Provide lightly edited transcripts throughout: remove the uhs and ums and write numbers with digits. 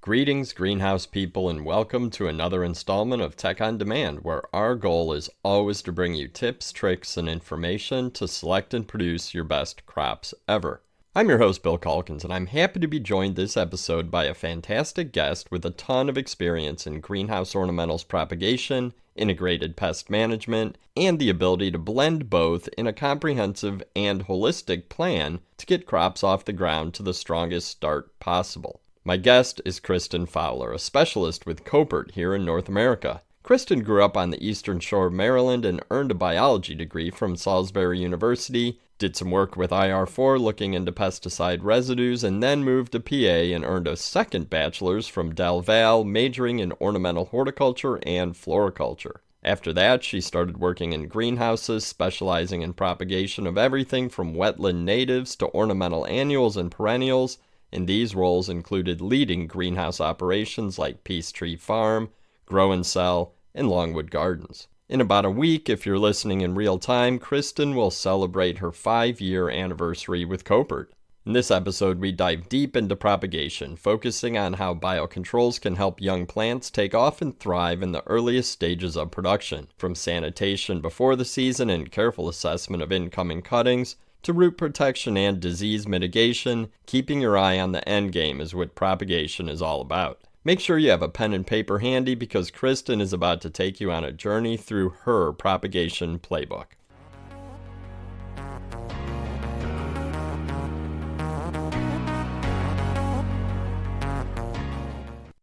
Greetings, greenhouse people, and welcome to another installment of Tech on Demand, where our goal is always to bring you tips, tricks, and information to select and produce your best crops ever. I'm your host, Bill Calkins, and I'm happy to be joined this episode by a fantastic guest with a ton of experience in greenhouse ornamentals propagation, integrated pest management, and the ability to blend both in a comprehensive and holistic plan to get crops off the ground to the strongest start possible. My guest is Kristen Fowler, a specialist with Koppert here in North America. Kristen grew up on the eastern shore of Maryland and earned a biology degree from Salisbury University, did some work with IR4 looking into pesticide residues, and then moved to PA and earned a second bachelor's from Del Valle, majoring in ornamental horticulture and floriculture. After that, she started working in greenhouses, specializing in propagation of everything from wetland natives to ornamental annuals and perennials, and these roles included leading greenhouse operations like Peachtree Farm, Grow and Sell, and Longwood Gardens. In about a week, if you're listening in real time, Kristen will celebrate her 5-year anniversary with Koppert. In this episode, we dive deep into propagation, focusing on how biocontrols can help young plants take off and thrive in the earliest stages of production, from sanitation before the season and careful assessment of incoming cuttings, to root protection and disease mitigation. Keeping your eye on the end game is what propagation is all about. Make sure you have a pen and paper handy because Kristen is about to take you on a journey through her propagation playbook.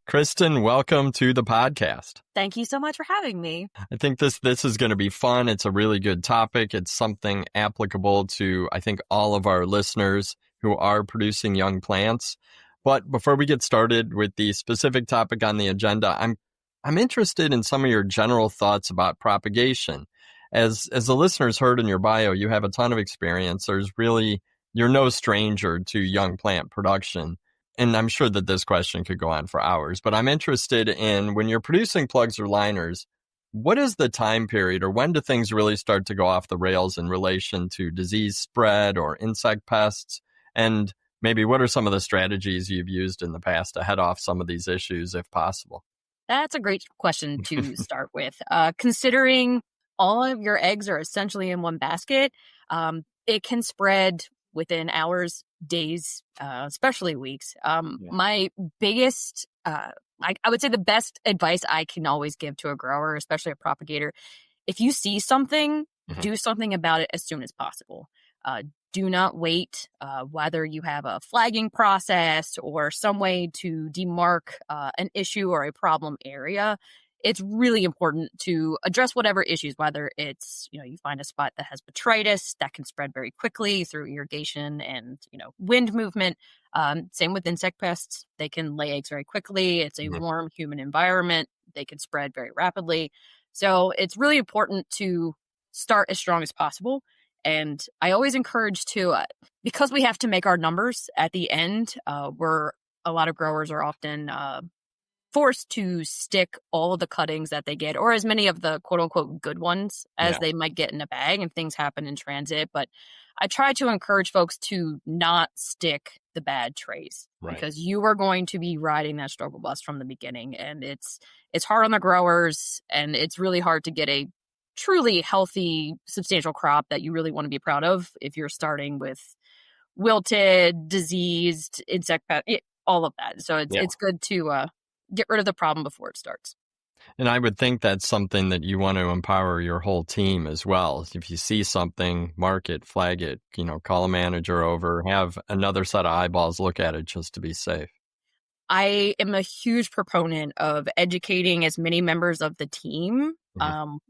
Kristen, welcome to the podcast. Thank you so much for having me. I think this is going to be fun. It's a really good topic. It's something applicable to, I think, all of our listeners who are producing young plants. But before we get started with the specific topic on the agenda, I'm interested in some of your general thoughts about propagation. As the listeners heard in your bio, you have a ton of experience. You're no stranger to young plant production. And I'm sure that this question could go on for hours, but I'm interested in when you're producing plugs or liners, what is the time period or when do things really start to go off the rails in relation to disease spread or insect pests? And maybe what are some of the strategies you've used in the past to head off some of these issues if possible? That's a great question to start with. Considering all of your eggs are essentially in one basket, it can spread within hours, days, especially weeks. My biggest, I would say the best advice I can always give to a grower, especially a propagator, if you see something, do something about it as soon as possible. Do not wait, whether you have a flagging process or some way to demark an issue or a problem area. It's really important to address whatever issues, whether it's, you find a spot that has botrytis that can spread very quickly through irrigation and, wind movement. Same with insect pests. They can lay eggs very quickly. It's a warm, humid environment. They can spread very rapidly. So it's really important to start as strong as possible. And I always encourage because we have to make our numbers at the end, where a lot of growers are often forced to stick all of the cuttings that they get, or as many of the quote unquote good ones as they might get in a bag, and things happen in transit. But I try to encourage folks to not stick the bad trays because you are going to be riding that struggle bus from the beginning. And it's hard on the growers, and it's really hard to get a truly healthy, substantial crop that you really want to be proud of if you're starting with wilted, diseased, insect pest, all of that. So it's good to get rid of the problem before it starts. And I would think that's something that you want to empower your whole team as well. If you see something, mark it, flag it, call a manager over, have another set of eyeballs look at it just to be safe. I am a huge proponent of educating as many members of the team,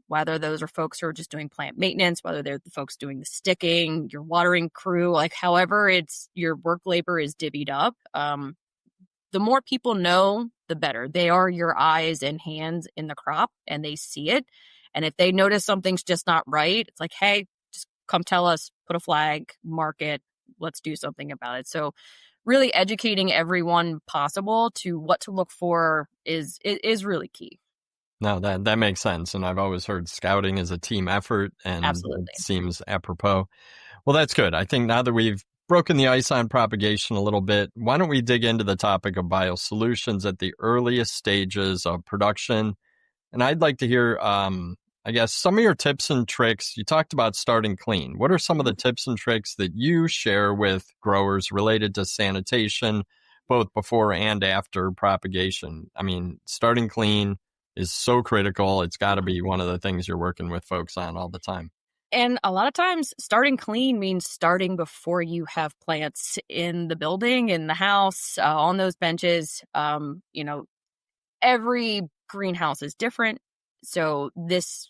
whether those are folks who are just doing plant maintenance, whether they're the folks doing the sticking, your watering crew, however it's your work labor is divvied up. The more people know, the better. They are your eyes and hands in the crop, and they see it. And if they notice something's just not right, it's like, hey, just come tell us, put a flag, mark it, let's do something about it. So really educating everyone possible to what to look for is really key. No, that makes sense, and I've always heard scouting is a team effort, and it Absolutely. seems apropos. Well, that's good. I think now that we've broken the ice on propagation a little bit, why don't we dig into the topic of biosolutions at the earliest stages of production? And I'd like to hear, I guess, some of your tips and tricks. You talked about starting clean. What are some of the tips and tricks that you share with growers related to sanitation, both before and after propagation? I mean, starting clean is so critical. It's got to be one of the things you're working with folks on all the time. And a lot of times, starting clean means starting before you have plants in the building, in the house, on those benches. Every greenhouse is different, so this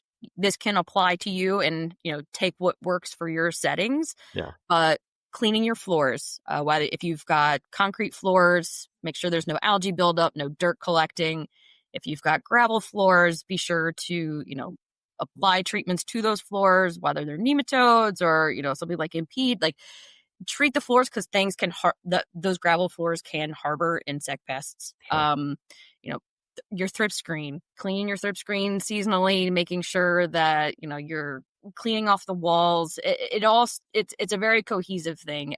can apply to you, and take what works for your settings. Yeah. Cleaning your floors, whether if you've got concrete floors, make sure there's no algae buildup, no dirt collecting. If you've got gravel floors, be sure to apply treatments to those floors, whether they're nematodes or something like impede. Like, treat the floors, because things can those gravel floors can harbor insect pests. Sure. You know, your thrip screen, cleaning your thrip screen seasonally, making sure that you're cleaning off the walls. It's a very cohesive thing.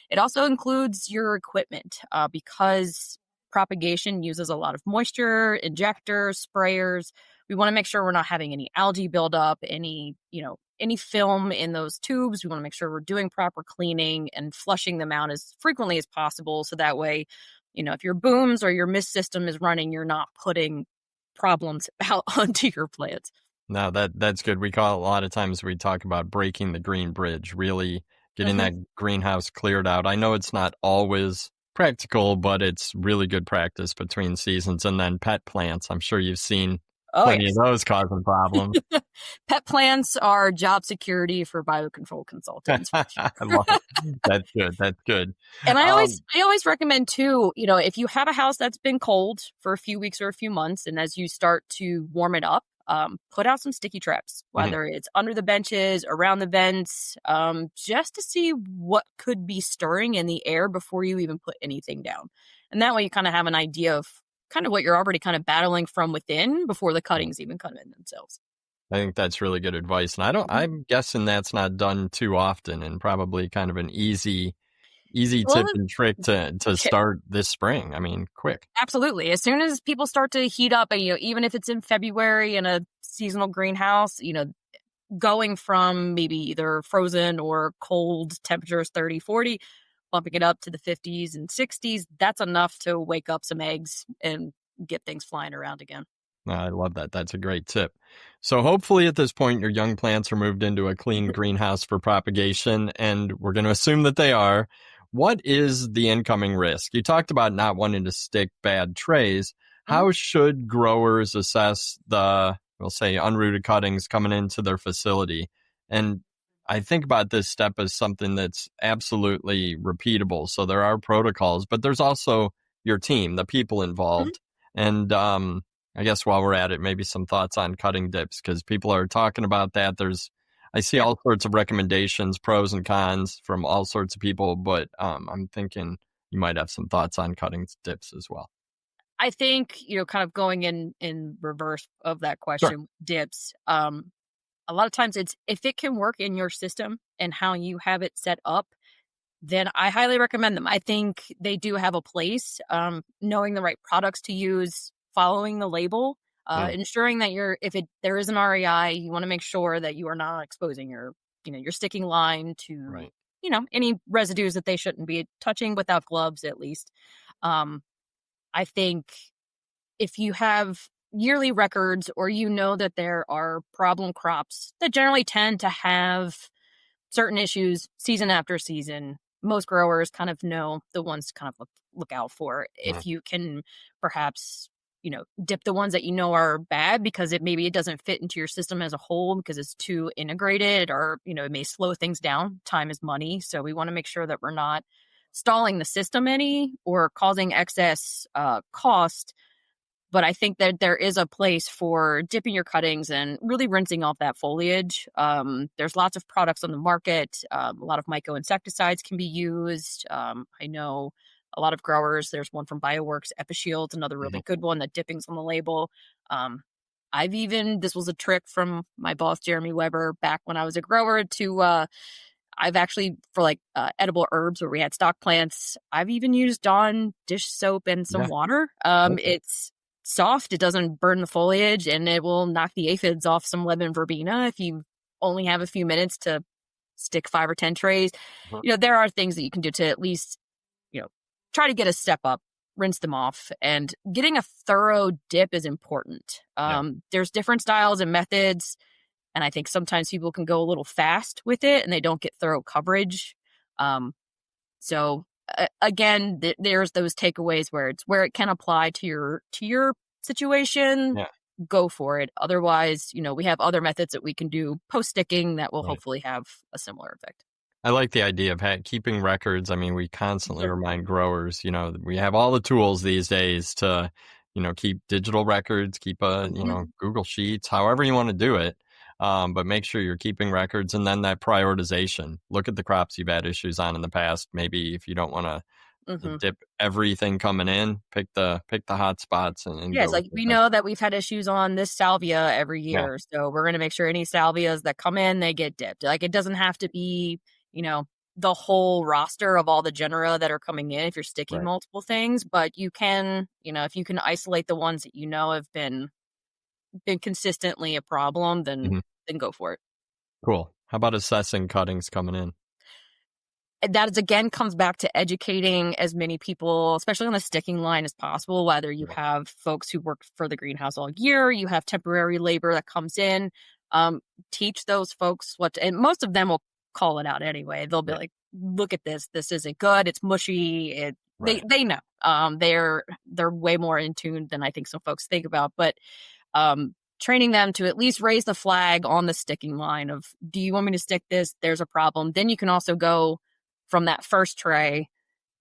It also includes your equipment, because propagation uses a lot of moisture, injectors, sprayers. We want to make sure we're not having any algae buildup, any film in those tubes. We want to make sure we're doing proper cleaning and flushing them out as frequently as possible. So that way, if your booms or your mist system is running, you're not putting problems out onto your plants. No, that's good. We call a lot of times we talk about breaking the green bridge, really getting Hmm. that greenhouse cleared out. I know it's not always practical, but it's really good practice between seasons. And then pet plants. I'm sure you've seen Oh, plenty of yes. those causing problems. Pet plants are job security for biocontrol consultants. I love it. That's good. That's good. And Um, I always recommend too, if you have a house that's been cold for a few weeks or a few months, and as you start to warm it up, put out some sticky traps, mhm. whether it's under the benches, around the vents, just to see what could be stirring in the air before you even put anything down. And that way you kind of have an idea of kind of what you're already kind of battling from within before the cuttings even come in themselves. I think that's really good advice. And I'm guessing that's not done too often and probably kind of an easy Well, tip and trick to start this spring. I mean, quick. absolutely. As soon as people start to heat up, and even if it's in February in a seasonal greenhouse, going from maybe either frozen or cold temperatures 30, 40, bumping it up to the 50s and 60s, that's enough to wake up some eggs and get things flying around again. I love that. That's a great tip. So hopefully at this point, your young plants are moved into a clean greenhouse for propagation, and we're going to assume that they are. What is the incoming risk? You talked about not wanting to stick bad trays. Mhm. How should growers assess the, we'll say, unrooted cuttings coming into their facility? And I think about this step as something that's absolutely repeatable. So there are protocols, but there's also your team, the people Mhm. involved. And I guess while we're at it, maybe some thoughts on cutting dips because people are talking about that. I see Yeah. all sorts of recommendations, pros and cons from all sorts of people, but I'm thinking you might have some thoughts on cutting dips as well. I think, kind of going in reverse of that Sure. question, dips. A lot of times it's if it can work in your system and how you have it set up, then I highly recommend them. I think they do have a place. Knowing the right products to use, following the label, Mm, ensuring that if there is an REI, you want to make sure that you are not exposing your sticking line to, right. any residues that they shouldn't be touching without gloves at least. Um, I think if you have yearly records, or that there are problem crops that generally tend to have certain issues season after season, most growers kind of know the ones to kind of look out for. Mm, If you can perhaps, dip the ones that are bad because maybe it doesn't fit into your system as a whole because it's too integrated, or, it may slow things down. Time is money. So we want to make sure that we're not stalling the system any or causing excess cost. But I think that there is a place for dipping your cuttings and really rinsing off that foliage. There's lots of products on the market. A lot of myco-insecticides can be used. I know a lot of growers, there's one from Bioworks, EpiShield, another really mhm. good one that dipping's on the label. Um, This was a trick from my boss, Jeremy Weber, back when I was a grower I've actually, for like edible herbs where we had stock plants, I've even used Dawn dish soap and some Yeah. water. Okay. It's soft, it doesn't burn the foliage, and it will knock the aphids off some lemon verbena if you only have a few minutes to stick 5 or 10 trays. Mhm. There are things that you can do to at least, try to get a step up, rinse them off, and getting a thorough dip is important. Yeah. There's different styles and methods. And I think sometimes people can go a little fast with it and they don't get thorough coverage. So again, there's those takeaways where it can apply to your situation. Yeah. Go for it. Otherwise, we have other methods that we can do post sticking that will Right. hopefully have a similar effect. I like the idea of keeping records. I mean, we constantly Sure. remind growers, we have all the tools these days to, keep digital records, keep Mhm. Google Sheets, however you want to do it. But make sure you're keeping records, and then that prioritization. Look at the crops you've had issues on in the past. Maybe if you don't want to Mhm. dip everything coming in, pick the hot spots and Yeah, go it's with like it. we know that we've had issues on this salvia every Yeah, year, so we're gonna make sure any salvias that come in, they get dipped. Like, it doesn't have to be, the whole roster of all the genera that are coming in if you're sticking right. multiple things, but you can, if you can isolate the ones that have been consistently a problem, then Hmm. go for it. Cool. How about assessing cuttings coming in? That is again comes back to educating as many people, especially on the sticking line, as possible. Whether you Yeah. have folks who work for the greenhouse all year, you have temporary labor that comes in. Teach those folks and most of them will call it out anyway. They'll be Yeah. like, "Look at this. This isn't good. It's mushy." Right. They know. They're way more in tune than I think some folks think about. But training them to at least raise the flag on the sticking line of, "Do you want me to stick this? There's a problem." Then you can also go from that first tray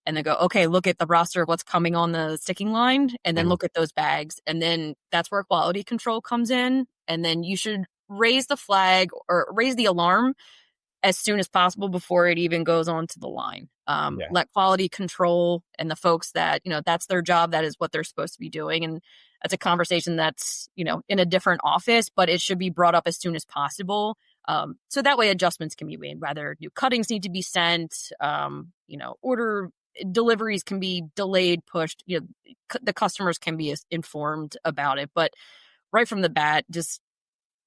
and then go, okay, look at the roster of what's coming on the sticking line, and then Mhm. look at those bags. And then that's where quality control comes in. And then you should raise the flag or raise the alarm as soon as possible before it even goes onto the line. Yeah. Let quality control and the folks that, that's their job. That is what they're supposed to be doing. And that's a conversation that's, in a different office, but it should be brought up as soon as possible. So that way adjustments can be made, whether new cuttings need to be sent, order deliveries can be delayed, pushed, the customers can be informed about it. But right from the bat, just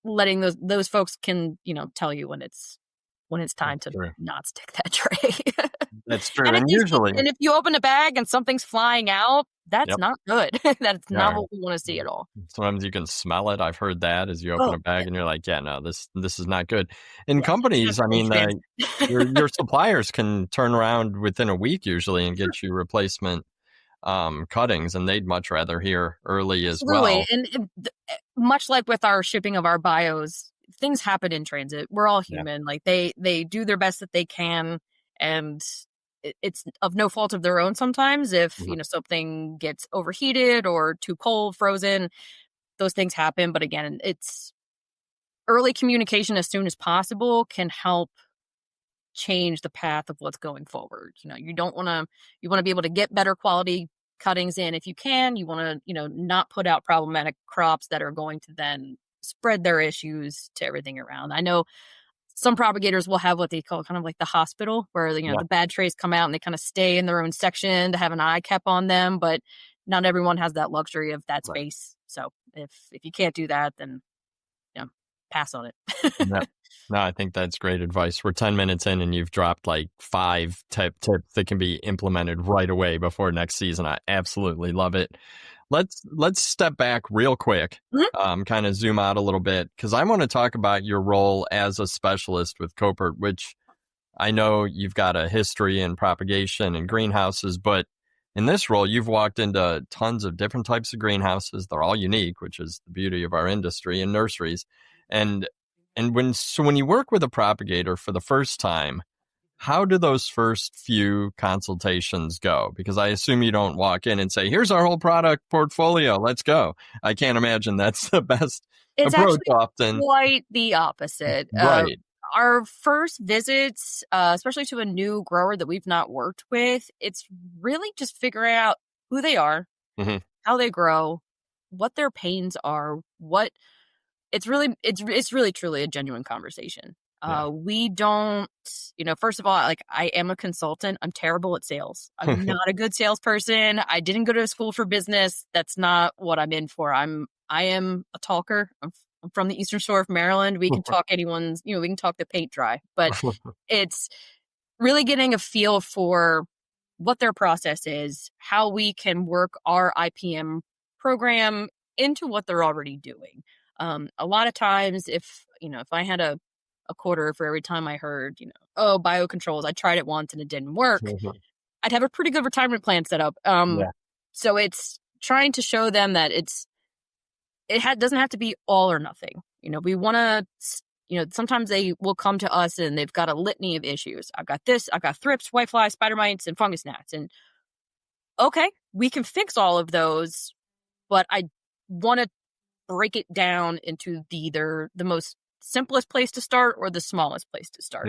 letting those folks can, tell you when it's time That's to true. not stick that tray. That's true. And And usually, if you open a bag and something's flying out, that's yep. not good. That's not Yeah. what we wanna see at all. Sometimes you can smell it. I've heard that as you open Oh, a yeah, bag and you're like, yeah, no, this is not good. In yeah, companies, I definitely mean, your suppliers can turn around within a week usually and Sure, get you replacement cuttings, and they'd much rather hear early as absolutely, well. and much like with our shipping of our bios, things happen in transit. We're all Yeah. human, like, they do their best that they can, and it's of no fault of their own sometimes if, Mhm. something gets overheated or too cold, frozen, those things happen, but again, it's early communication as soon as possible can help change the path of what's going forward. You want to be able to get better quality cuttings in if you can. You want to, not put out problematic crops that are going to then spread their issues to everything around. I know some propagators will have what they call kind of like the hospital where, Yeah. the bad trays come out and they kind of stay in their own section to have an eye cap on them, but not everyone has that luxury of that Right. space. So if you can't do that, then, pass on it. Yeah. No, I think that's great advice. We're 10 minutes in and you've dropped like 5 tips that can be implemented right away before next season. I absolutely love it. Let's step back real quick, Mhm. kind of zoom out a little bit, because I want to talk about your role as a specialist with Koppert, which I know you've got a history in propagation and greenhouses, but in this role, you've walked into tons of different types of greenhouses. They're all unique, which is the beauty of our industry, and nurseries. And when you work with a propagator for the first time, how do those first few consultations go? Because I assume you don't walk in and say, "Here's our whole product portfolio. Let's go." I can't imagine that's the best It's approach actually often. quite the opposite. Right. Our first visits, especially to a new grower that we've not worked with, it's really just figuring out who they are, Hmm. how they grow, what their pains are, what it's really truly a genuine conversation. Yeah. We don't, first of all, like, I am a consultant. I'm terrible at sales. I'm not a good salesperson. I didn't go to school for business. That's not what I'm in for. I am a talker. I'm from the Eastern Shore of Maryland. We can talk we can talk the paint dry, but it's really getting a feel for what their process is, how we can work our IPM program into what they're already doing. A lot of times, if I had a quarter for every time I heard, oh, biocontrols, I tried it once and it didn't work, I'd have a pretty good retirement plan set up. Yeah. So it's trying to show them that doesn't have to be all or nothing. We want to, sometimes they will come to us and they've got a litany of issues. I've got this, I've got thrips, whiteflies, spider mites, and fungus gnats. And okay, we can fix all of those, but I want to break it down into either the most simplest place to start or the smallest place to start.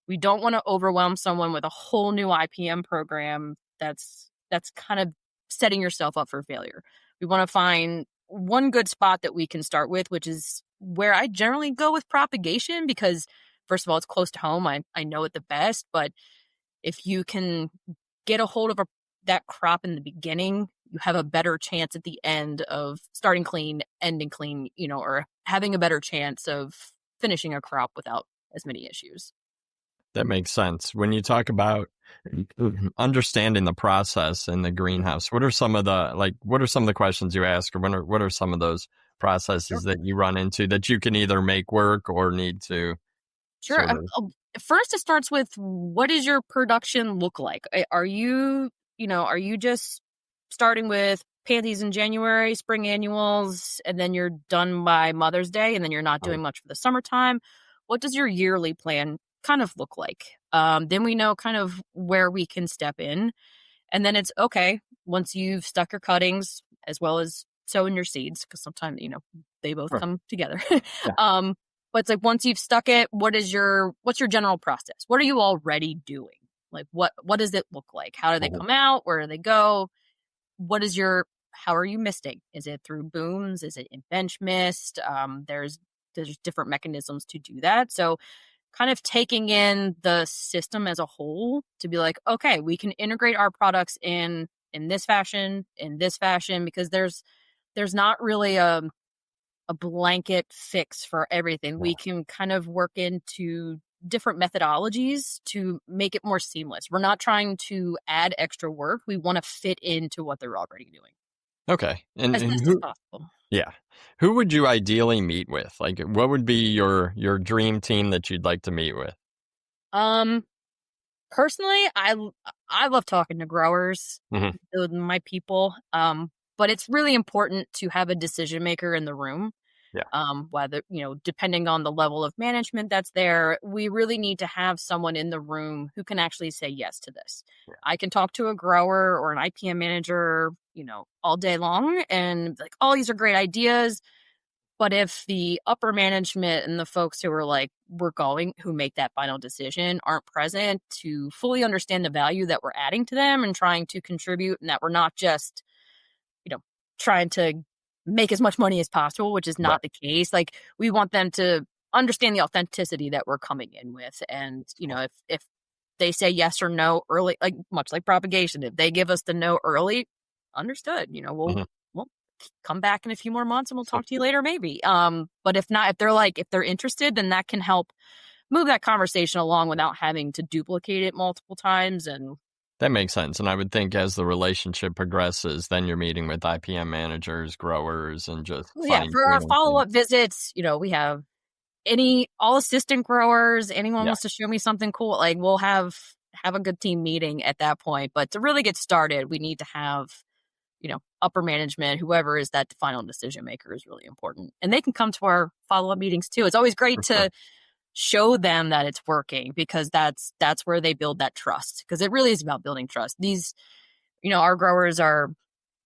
We don't want to overwhelm someone with a whole new IPM program that's kind of setting yourself up for failure. We want to find one good spot that we can start with, which is where I generally go with propagation, because first of all, it's close to home. I know it the best, but if you can get a hold of that crop in the beginning, you have a better chance at the end of starting clean, ending clean, or having a better chance of finishing a crop without as many issues. That makes sense. When you talk about understanding the process in the greenhouse, what are some of the questions you ask, or what are some of those processes that you run into that you can either make work or need to? Sure. First, it starts with, what does your production look like? Are you just starting with pansies in January, spring annuals, and then you're done by Mother's Day, and then you're not doing much for the summertime? What does your yearly plan kind of look like? Then we know kind of where we can step in. And then it's okay, once you've stuck your cuttings as well as sowing your seeds, because sometimes, they both come together. Yeah. But it's like, once you've stuck it, what's your general process? What are you already doing? Like, what does it look like? How do they come out? Where do they go? How are you misting? Is it through booms? Is it in bench mist? There's different mechanisms to do that. So kind of taking in the system as a whole to be like, okay, we can integrate our products in this fashion, because there's not really a blanket fix for everything. We can kind of work into different methodologies to make it more seamless. We're not trying to add extra work. We want to fit into what they're already doing. Okay. And As best as possible. Yeah. Who would you ideally meet with? Like, what would be your dream team that you'd like to meet with? Personally, I love talking to growers, my people. But it's really important to have a decision maker in the room. Yeah. Whether, depending on the level of management that's there, we really need to have someone in the room who can actually say yes to this. Yeah. I can talk to a grower or an IPM manager, all day long, and like, oh, these are great ideas. But if the upper management and the folks who are like, who make that final decision aren't present to fully understand the value that we're adding to them and trying to contribute, and that we're not just, trying to make as much money as possible, which is not the case. Like, we want them to understand the authenticity that we're coming in with. And, if they say yes or no early, like much like propagation, if they give us the no early, understood, we'll come back in a few more months and we'll talk to you later, maybe. But if not, if they're interested, then that can help move that conversation along without having to duplicate it multiple times. And that makes sense. And I would think as the relationship progresses, then you're meeting with IPM managers, growers, and just for our follow-up visits, we have all assistant growers, anyone wants to show me something cool, like, we'll have a good team meeting at that point. But to really get started, we need to have, upper management, whoever is that final decision maker, is really important. And they can come to our follow-up meetings too. It's always great to show them that it's working, because that's where they build that trust, because it really is about building trust. These, our growers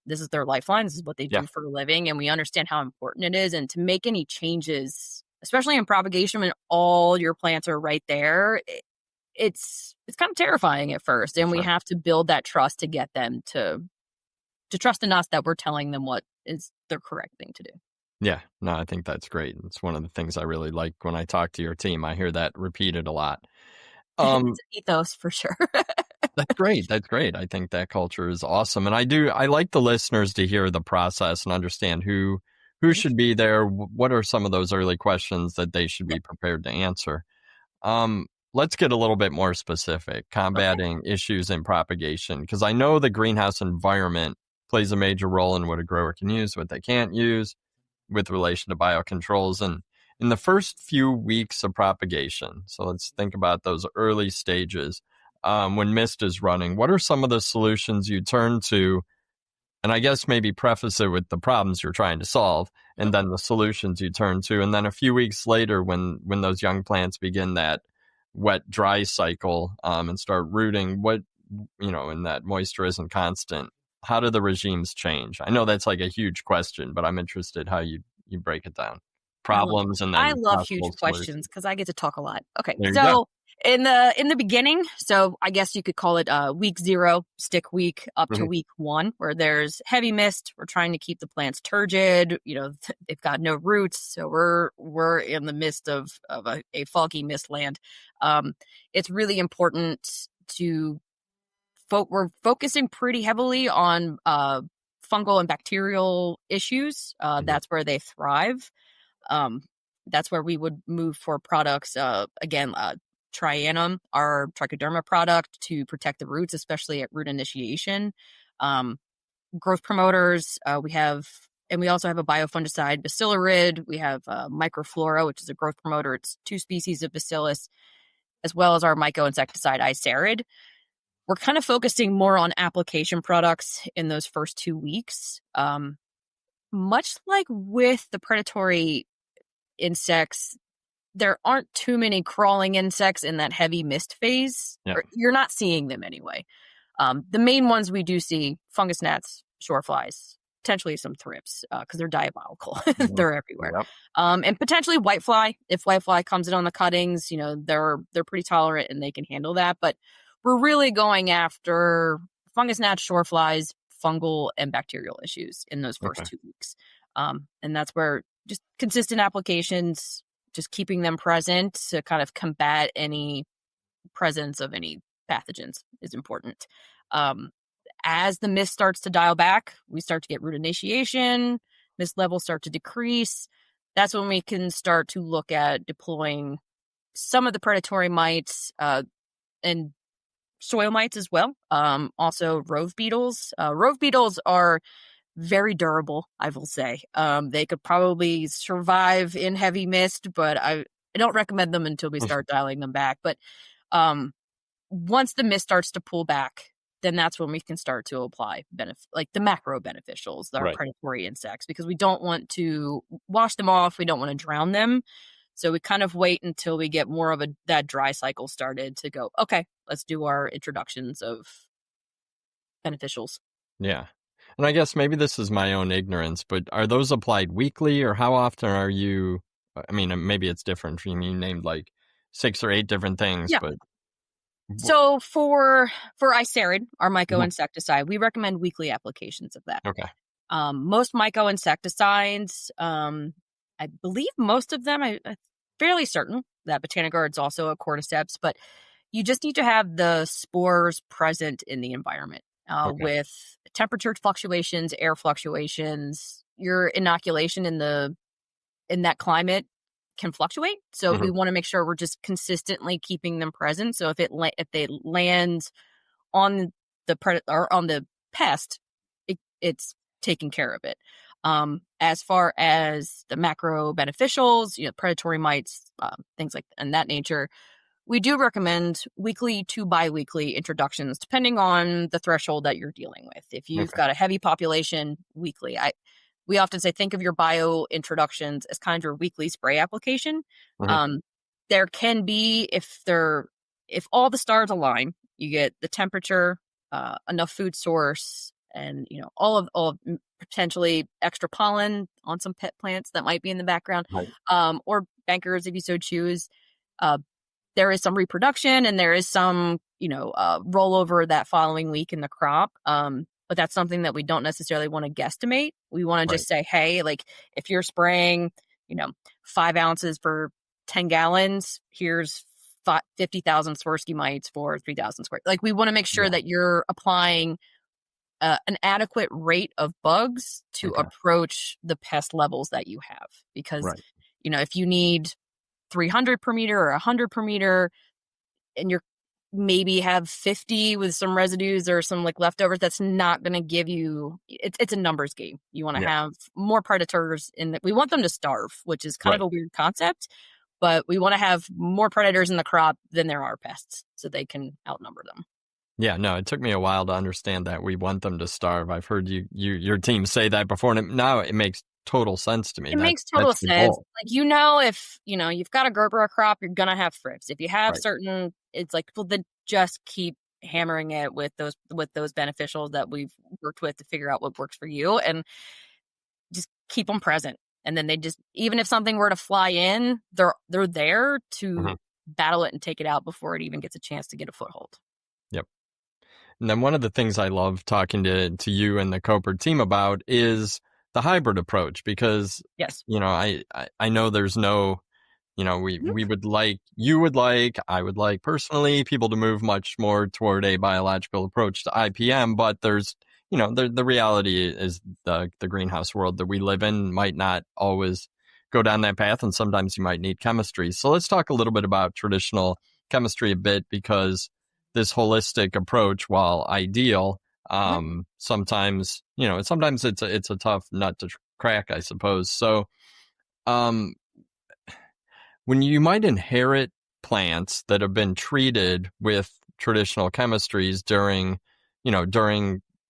this is their lifeline. This is what they do for a living, and we understand how important it is. And to make any changes, especially in propagation when all your plants are right there, it's kind of terrifying at first. And we have to build that trust to get them to trust in us, that we're telling them what is the correct thing to do. Yeah, no, I think that's great. It's one of the things I really like when I talk to your team. I hear that repeated a lot. It's an ethos for sure. That's great. That's great. I think that culture is awesome. And I like the listeners to hear the process and understand who Mhm. should be there. What are some of those early questions that they should Yeah. be prepared to answer? Let's get a little bit more specific, Okay. combating issues in propagation, because I know the greenhouse environment plays a major role in what a grower can use, what they can't use with relation to biocontrols. And in the first few weeks of propagation, so let's think about those early stages, when mist is running, what are some of the solutions you turn to? And I guess maybe preface it with the problems you're trying to solve, Mhm. and then the solutions you turn to. And then a few weeks later, when those young plants begin that wet dry cycle, and start rooting, what, and that moisture isn't constant, how do the regimes change? I know that's like a huge question, but I'm interested how you break it down. I love Problems and I then love huge possible solutions. questions because I get to talk a lot. Okay, There you go. so in the beginning, so I guess you could call it week 0, stick week up to Mhm. week 1, where there's heavy mist. We're trying to keep the plants turgid. They've got no roots, so we're in the midst of a foggy mist land. It's really important to we're focusing pretty heavily on fungal and bacterial issues. Mhm. That's where they thrive. Um, that's where we would move for products. Again, Trianum, our trichoderma product, to protect the roots, especially at root initiation. Um, Growth promoters, and we also have a biofungicide, Bacillariid. We have Microflora, which is a growth promoter. It's 2 species of Bacillus, as well as our myco-insecticide, Icerid. We're kind of focusing more on application products in those first 2 weeks. Much like with the predatory insects, there aren't too many crawling insects in that heavy mist phase, Yeah. or you're not seeing them anyway. The main ones we do see: fungus gnats, shore flies, potentially some thrips, because they're diabolical. Mhm. They're everywhere. Yep. And potentially whitefly. If whitefly comes in on the cuttings, they're pretty tolerant and they can handle that. But we're really going after fungus gnats, shore flies, fungal and bacterial issues in those first Okay. 2 weeks. And that's where just consistent applications, just keeping them present to kind of combat any presence of any pathogens is important. Um, as the mist starts to dial back, we start to get root initiation, mist levels start to decrease. That's when we can start to look at deploying some of the predatory mites, and soil mites as well. Also rove beetles. Rove beetles are very durable, I will say. They could probably survive in heavy mist, but I don't recommend them until we start dialing them back. But um, once the mist starts to pull back, then that's when we can start to apply like the macro beneficials, our Right. predatory insects, because we don't want to wash them off. We don't want to drown them. So we kind of wait until we get more of that dry cycle started to go, okay, let's do our introductions of beneficials. Yeah. And I guess maybe this is my own ignorance, but are those applied weekly, or how often are you? I mean, maybe it's different for you. You named like 6 or 8 different things, Yeah. but So for Icerid, our Mhm. myco-insecticide, we recommend weekly applications of that. Okay. Most myco-insecticides, I believe most of them, I'm fairly certain that Botanigard's also a cordyceps, but you just need to have the spores present in the environment. Okay. With temperature fluctuations, air fluctuations, your inoculation in that climate can fluctuate. So Mhm. we want to make sure we're just consistently keeping them present. So if they land on the or on the pest, it's taking care of it. As far as the macro beneficials, predatory mites, things like and that nature, we do recommend weekly to biweekly introductions, depending on the threshold that you're dealing with. If you've Okay. got a heavy population, weekly. We often say think of your bio introductions as kind of your weekly spray application. Mhm. Um, there can be if all the stars align, you get the temperature, enough food source, and all of potentially extra pollen on some pet plants that might be in the background, Right. or bankers if you so choose. Uh, there is some reproduction and there is some rollover that following week in the crop. but that's something that we don't necessarily want to guesstimate. We want to Right. just say, hey, like if you're spraying, 5 ounces per 10 gallons, here's 50,000 Swirsky mites for 3,000 square. Like we want to make sure Yeah. that you're applying an adequate rate of bugs to Okay. approach the pest levels that you have. Because, Right. if you need 300 per meter or 100 per meter, and you're maybe have 50 with some residues or some like leftovers, that's not going to give you, it's a numbers game. You want to Yeah. have more predators we want them to starve, which is kind of Right. a weird concept, but we want to have more predators in the crop than there are pests so they can outnumber them. Yeah, no, it took me a while to understand that we want them to starve. I've heard your team say that before, and now it makes total sense to me. It makes total That's the sense. goal. Like, if, you've got a Gerber crop, you're going to have thrips. If you have Right. certain, it's like, well, then just keep hammering it with those beneficials that we've worked with to figure out what works for you, and just keep them present. And then they just, even if something were to fly in, they're there to battle it and take it out before it even gets a chance to get a foothold. Yep. And then one of the things I love talking to you and the Koppert team about is the hybrid approach, because Yes. I know there's no, we would like, you would like, I would like personally people to move much more toward a biological approach to IPM, but there's, the reality is the greenhouse world that we live in might not always go down that path, and sometimes you might need chemistry. So let's talk a little bit about traditional chemistry a bit, because this holistic approach, while ideal, sometimes it's a tough nut to crack, I suppose. So when you might inherit plants that have been treated with traditional chemistries during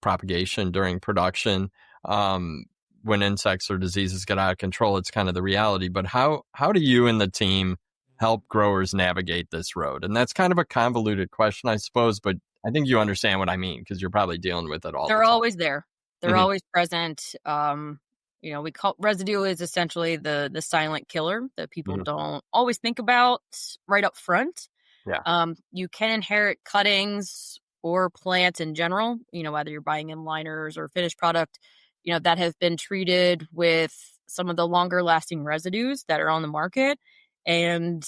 propagation, during production, when insects or diseases get out of control, it's kind of the reality. But how do you and the team help growers navigate this road? And that's kind of a convoluted question, I suppose, but I think you understand what I mean, because you're probably dealing with it all They're the time. always there. They're always present. We call residue is essentially the silent killer that people don't always think about right up front. Yeah. You can inherit cuttings or plants in general, whether you're buying in liners or finished product, that have been treated with some of the longer lasting residues that are on the market. And,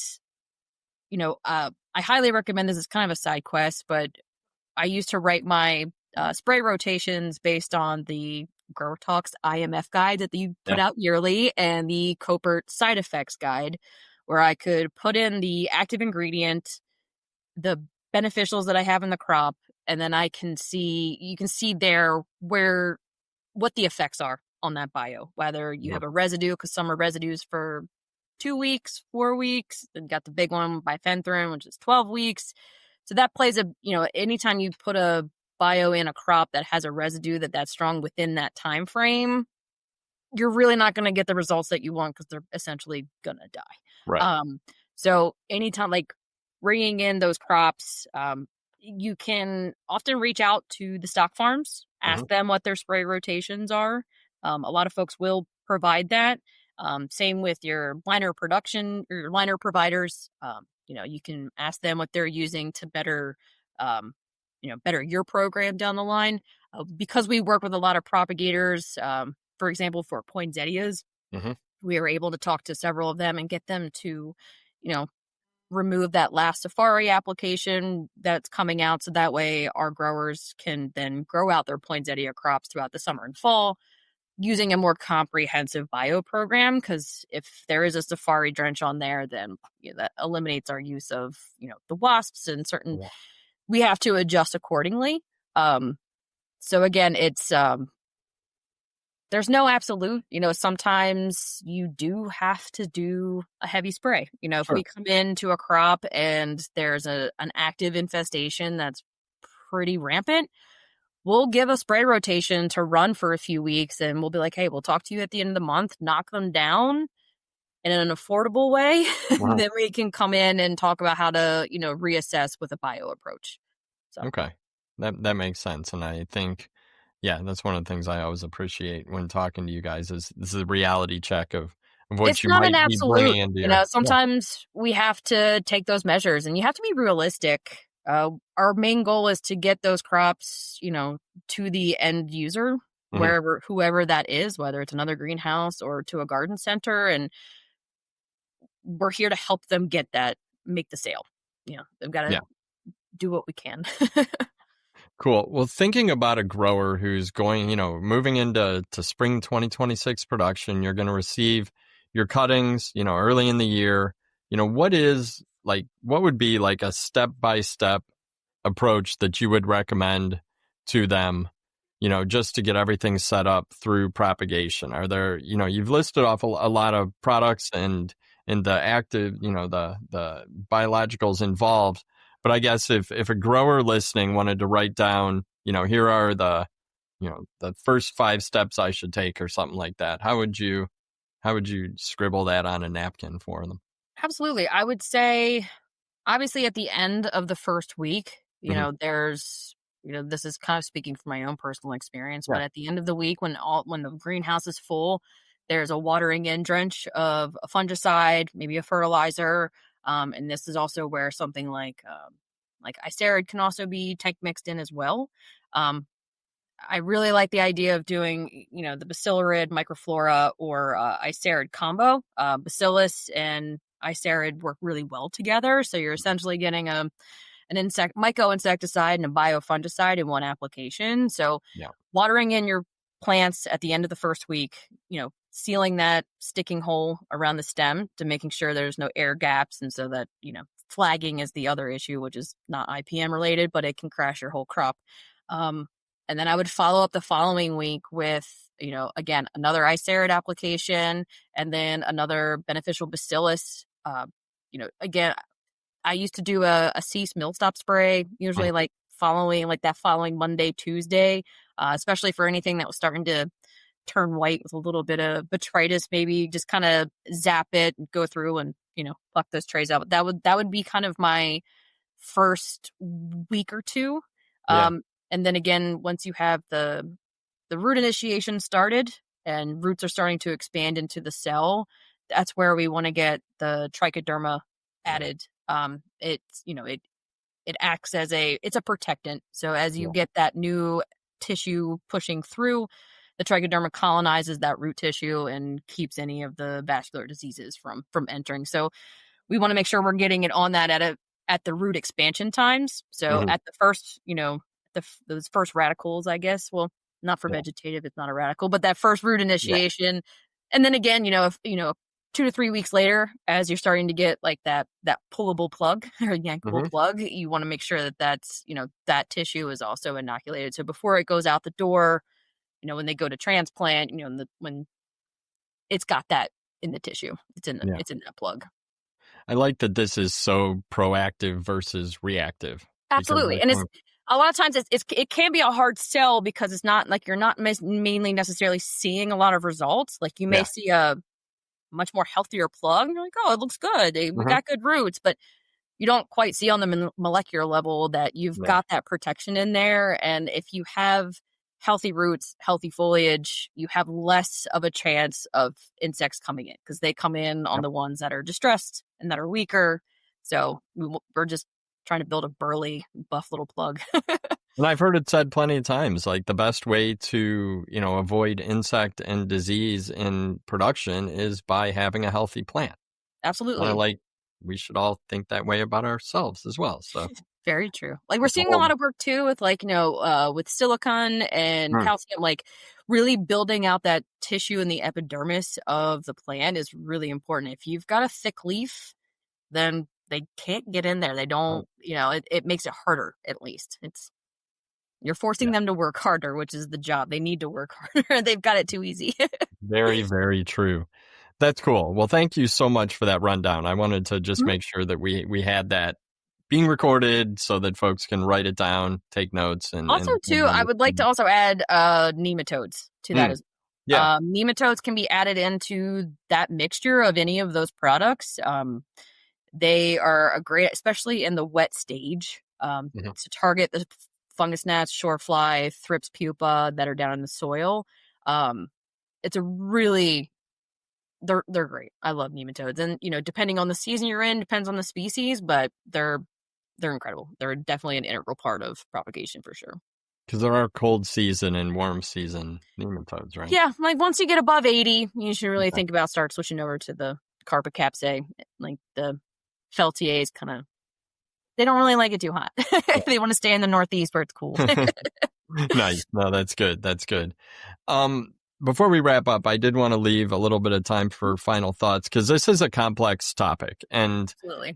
I highly recommend this. It's kind of a side quest, but I used to write my spray rotations based on the Grower Talks IMF guide that you put out yearly, and the Koppert side effects guide, where I could put in the active ingredient, the beneficials that I have in the crop, and then you can see there what the effects are on that bio, whether you have a residue, because some are residues for 2 weeks, 4 weeks, then got the big one, bifenthrin, which is 12 weeks. So that plays anytime you put a bio in a crop that has a residue that's strong within that time frame, you're really not going to get the results that you want, because they're essentially going to die. Right. So anytime, like bringing in those crops, you can often reach out to the stock farms, ask them what their spray rotations are. A lot of folks will provide that. Same with your liner production or your liner providers. You can ask them what they're using to better your program down the line. Because we work with a lot of propagators, for example, for poinsettias, we were able to talk to several of them and get them to, remove that last safari application that's coming out. So that way our growers can then grow out their poinsettia crops throughout the summer and fall using a more comprehensive bio program. Because if there is a safari drench on there, then that eliminates our use of, the wasps and certain, we have to adjust accordingly. So again, it's, there's no absolute, sometimes you do have to do a heavy spray. If we come into a crop and there's an active infestation that's pretty rampant, we'll give a spray rotation to run for a few weeks, and we'll be like, hey, we'll talk to you at the end of the month, knock them down in an affordable way. Then we can come in and talk about how to, reassess with a bio approach. So. Okay. That makes sense. And I think, that's one of the things I always appreciate when talking to you guys is this is a reality check of what It's you not might an be absolute, bringing into your... sometimes we have to take those measures, and you have to be realistic. Our main goal is to get those crops, to the end user, Hmm. wherever, whoever that is, whether it's another greenhouse or to a garden center. And we're here to help them get that, make the sale. They've got to Yeah. do what we can. Cool. Well, thinking about a grower who's going, moving into spring 2026 production, you're going to receive your cuttings, early in the year. What would be like a step-by-step approach that you would recommend to them, just to get everything set up through propagation? Are there, you've listed off a lot of products and the active, the biologicals involved. But I guess if a grower listening wanted to write down, here are the first 5 steps I should take or something like that, how would you scribble that on a napkin for them? Absolutely. I would say, obviously, at the end of the first week, Hmm. there's, this is kind of speaking from my own personal experience, Yeah. but at the end of the week, when the greenhouse is full, there's a watering in drench of a fungicide, maybe a fertilizer. And this is also where something like icerid can also be tank mixed in as well. Um, I really like the idea of doing, the bacillary microflora or icerid combo. Bacillus and icerid work really well together. So you're essentially getting an myco-insecticide and a biofungicide in one application. So Yeah. watering in your plants at the end of the first week, sealing that sticking hole around the stem to making sure there's no air gaps. And so that, flagging is the other issue, which is not IPM related, but it can crash your whole crop. Um, and then I would follow up the following week with, again, another icerid application and then another beneficial bacillus. Again, I used to do a cease mill stop spray, Mhm. usually that following Monday, Tuesday, especially for anything that was starting to turn white with a little bit of botrytis, maybe just kind of zap it and go through and, pluck those trays out. That would be kind of my first week or two. Yeah. And then again, once you have the root initiation started and roots are starting to expand into the cell, that's where we want to get the trichoderma Yeah. added. It acts as it's a protectant. So as you Yeah. get that new tissue pushing through, the trichoderma colonizes that root tissue and keeps any of the vascular diseases from entering. So we want to make sure we're getting it on that at the root expansion times. So Mhm. at the first, those first radicals, I guess. Well, not for Yeah. vegetative, it's not a radical, but that first root Yeah. initiation, and then again, if 2 to 3 weeks later, as you're starting to get like that pullable plug or yankable Mhm. plug, you want to make sure that that tissue is also inoculated. So before it goes out the door, when they go to transplant, when it's got that in the tissue, Yeah. it's in that plug. I like that this is so proactive versus reactive because Absolutely. And it's a lot of times it can be a hard sell because it's not like you're not mainly necessarily seeing a lot of results. Like you may yeah. see a much more healthier plug and you're like, oh, it looks good. We Mhm. got good roots, but you don't quite see on the molecular level that you've Yeah. got that protection in there. And if you have healthy roots, healthy foliage, you have less of a chance of insects coming in because they come in on Yep. the ones that are distressed and that are weaker. So we're just trying to build a burly, buff little plug. And I've heard it said plenty of times, like the best way to, avoid insect and disease in production is by having a healthy plant. Kind of Absolutely. like we should all think that way about ourselves as well. So Very true. Like we're it's a seeing a whole. lot of work too with with silicon and Mm. calcium, like really building out that tissue in the epidermis of the plant is really important. If you've got a thick leaf, then they can't get in there. They Right. don't, it makes it harder at least. You're forcing Yeah. them to work harder, which is the job. They need to work harder. They've got it too easy. Very, very true. That's cool. Well, thank you so much for that rundown. I wanted to just Mhm. make sure that we had that being recorded so that folks can write it down, take notes, and Also, too, I would like to also add nematodes to that Mm. as Yeah. nematodes can be added into that mixture of any of those products. They are a great, especially in the wet stage, Mhm. to target the fungus gnats, shorefly, thrips pupa that are down in the soil. Um, it's a really they're great. I love nematodes, and depending on the season you're in, depends on the species, but they're they're incredible. They're definitely an integral part of propagation for sure. Because there are cold season and warm season nematodes, right? Yeah, like once you get above 80, you should really Okay. think about start switching over to the carpet capsae. Like the Feltiers kind of, they don't really like it too hot. They want to stay in the Northeast where it's cool. Nice. No, that's good. That's good. Um, Before we wrap up, I did want to leave a little bit of time for final thoughts because this is a complex topic, and Absolutely.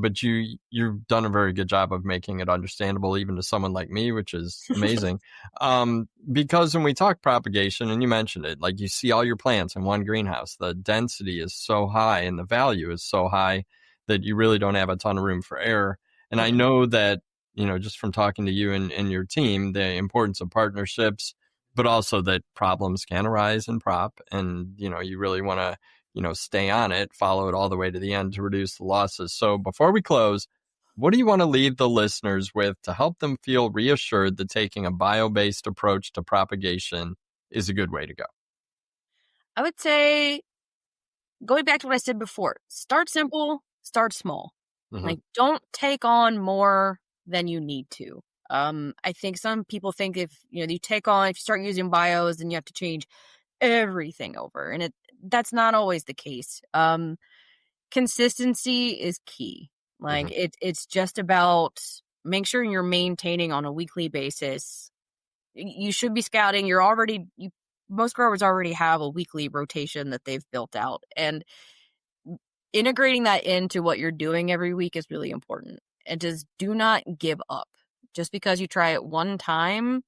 but you've done a very good job of making it understandable even to someone like me, which is amazing. Because when we talk propagation, and you mentioned it, like you see all your plants in one greenhouse, the density is so high and the value is so high that you really don't have a ton of room for error. And I know that, just from talking to you and your team, the importance of partnerships, but also that problems can arise in prop, and you really want to stay on it, follow it all the way to the end to reduce the losses. So before we close, what do you want to leave the listeners with to help them feel reassured that taking a bio-based approach to propagation is a good way to go? I would say, going back to what I said before, start simple, start small. Mm-hmm. Like, don't take on more than you need to. I think some people think if you start using bios, then you have to change everything over, and that's not always the case. Consistency is key. Mm-hmm. Like it's just about make sure you're maintaining on a weekly basis. You should be scouting. Most growers already have a weekly rotation that they've built out, and integrating that into what you're doing every week is really important. And just do not give up. Just because you try it one time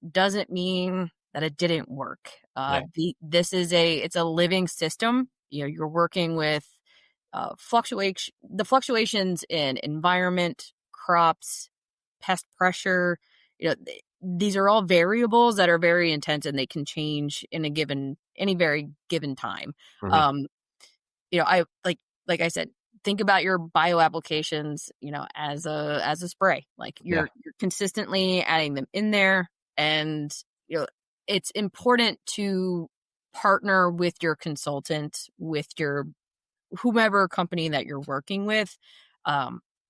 doesn't mean that it didn't work. Yeah. It's a living system. You're working with fluctuations in environment, crops, pest pressure. These are all variables that are very intense, and they can change in any very given time. Mm-hmm. I like I said, think about your bio applications, as a spray. Like you're consistently adding them in there, and it's important to partner with your consultant, with your whomever company that you're working with.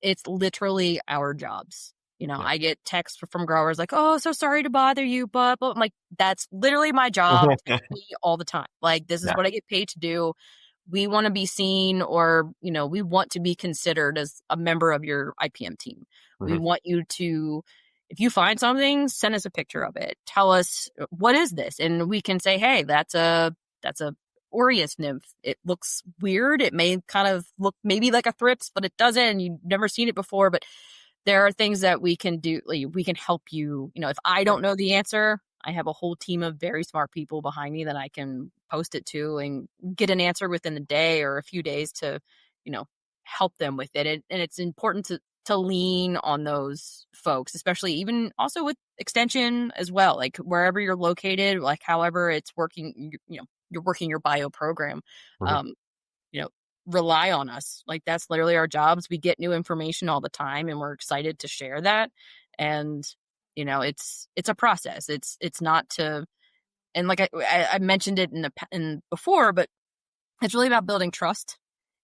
It's literally our jobs. I get texts from growers like, "Oh, so sorry to bother you," but I'm like, that's literally my job all the time. Like, this is Yeah. what I get paid to do. We want to be seen, or we want to be considered as a member of your IPM team. We Mm-hmm. want you to, if you find something, send us a picture of it. Tell us, what is this? And we can say, hey, that's a Aureus nymph. It looks weird. It may kind of look maybe like a thrips, but it doesn't. You've never seen it before, but there are things that we can do. Like, we can help you. If I don't know the answer, I have a whole team of very smart people behind me that I can post it to and get an answer within a day or a few days to, help them with it. And it's important to lean on those folks, especially even also with extension as well. Like wherever you're located, like however it's working, you're working your bio program, Mm-hmm. rely on us. Like that's literally our jobs. We get new information all the time, and we're excited to share that. And it's a process. It's not to, and like I mentioned it in before, but it's really about building trust.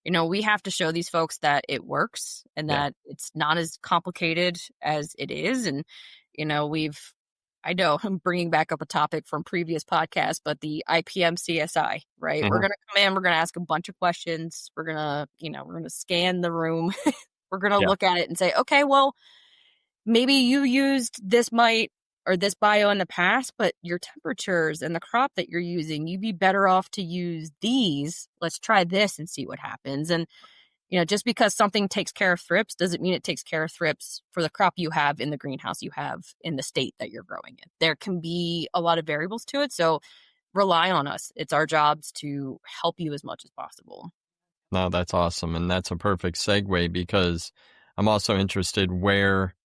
We have to show these folks that it works and Yeah. that it's not as complicated as it is. And I know I'm bringing back up a topic from previous podcasts, but the IPM CSI, right? Mm-hmm. We're going to come in, we're going to ask a bunch of questions. We're going to scan the room. We're going to Yeah. look at it and say, okay, well, maybe you used this mite or this bio in the past, but your temperatures and the crop that you're using, you'd be better off to use these. Let's try this and see what happens. And just because something takes care of thrips doesn't mean it takes care of thrips for the crop you have in the greenhouse you have in the state that you're growing in. There can be a lot of variables to it. So rely on us. It's our jobs to help you as much as possible. No, that's awesome. And that's a perfect segue because I'm also interested where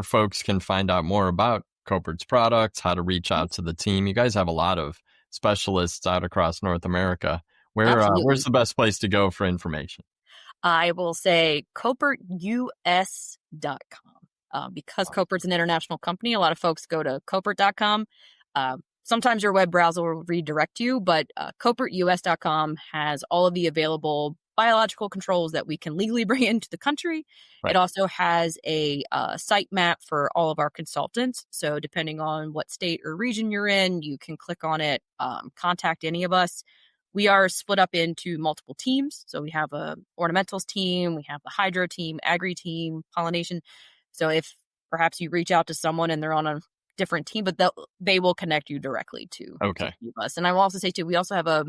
folks can find out more about Koppert's products, how to reach out to the team. You guys have a lot of specialists out across North America. Where's Absolutely. the best place to go for information? I will say KoppertUS.com. Because Koppert's an international company, a lot of folks go to Koppert.com. Sometimes your web browser will redirect you, but KoppertUS.com has all of the available biological controls that we can legally bring into the country. Right. It also has a site map for all of our consultants. So depending on what state or region you're in, you can click on it, contact any of us. We are split up into multiple teams. So we have a ornamentals team, we have the hydro team, agri team, pollination. So if perhaps you reach out to someone and they're on a different team, but they will connect you directly to us. And I will also say too, we also have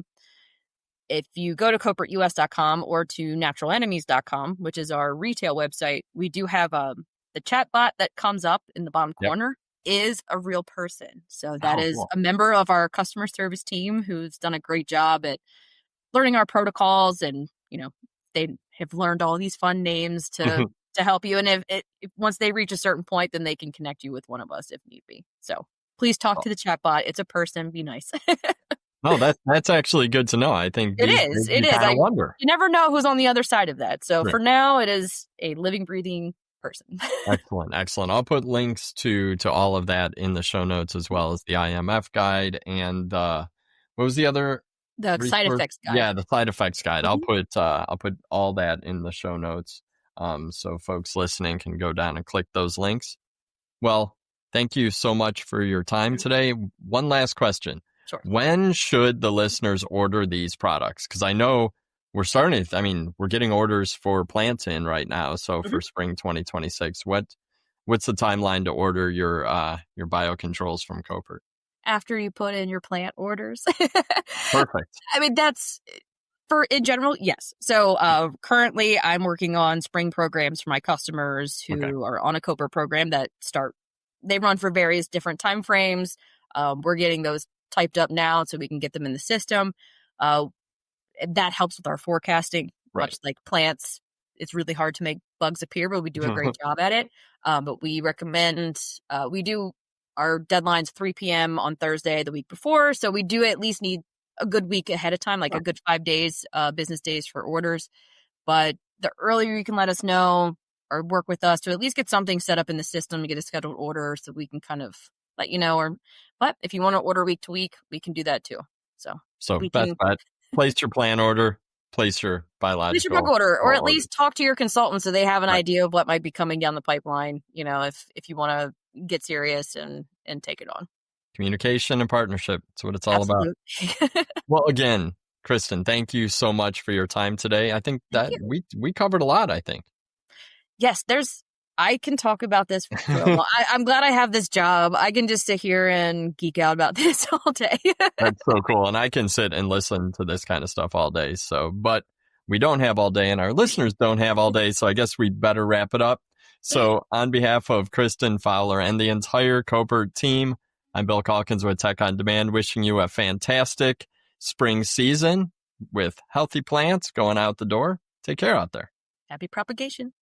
if you go to KoppertUS.com or to naturalenemies.com, which is our retail website, we do have the chat bot that comes up in the bottom corner is a real person. So that is a member of our customer service team who's done a great job at learning our protocols, and they have learned all these fun names to help you. And if once they reach a certain point, then they can connect you with one of us if need be. So please talk to the chat bot. It's a person. Be nice. Oh, that's actually good to know. I think it is. I wonder. You never know who's on the other side of that. So for now, it is a living, breathing person. Excellent. I'll put links to all of that in the show notes, as well as the IMF guide and what was the other? The resource? side effects guide. Yeah, the side effects guide. I'll put all that in the show notes, so folks listening can go down and click those links. Well, thank you so much for your time today. One last question. Sure. When should the listeners order these products? Because I know we're getting orders for plants in right now. So for spring 2026, what's the timeline to order your biocontrols from Koppert? After you put in your plant orders. Perfect. I mean, that's in general, yes. So currently I'm working on spring programs for my customers who are on a Koppert program they run for various different time frames. We're getting those typed up now so we can get them in the system. That helps with our forecasting, much like plants. It's really hard to make bugs appear, but we do a great job at it. But we recommend, we do our deadlines 3 p.m. on Thursday the week before. So we do at least need a good week ahead of time, like a good 5 days, business days for orders. But the earlier you can let us know or work with us to at least get something set up in the system to get a scheduled order so we can kind of let you know. But if you want to order week to week, we can do that too. So best bet, place your plan order, place your biological place your bug order, or at least talk to your consultant so they have an idea of what might be coming down the pipeline. If you want to get serious and take it on. Communication and partnership. That's what it's all about. Well, again, Kristen, thank you so much for your time today. I think that we covered a lot, I think. Yes, I can talk about this for a while. I'm glad I have this job. I can just sit here and geek out about this all day. That's so cool. And I can sit and listen to this kind of stuff all day. But we don't have all day and our listeners don't have all day. So I guess we'd better wrap it up. So on behalf of Kristen Fowler and the entire Koppert team, I'm Bill Calkins with Tech on Demand, wishing you a fantastic spring season with healthy plants going out the door. Take care out there. Happy propagation.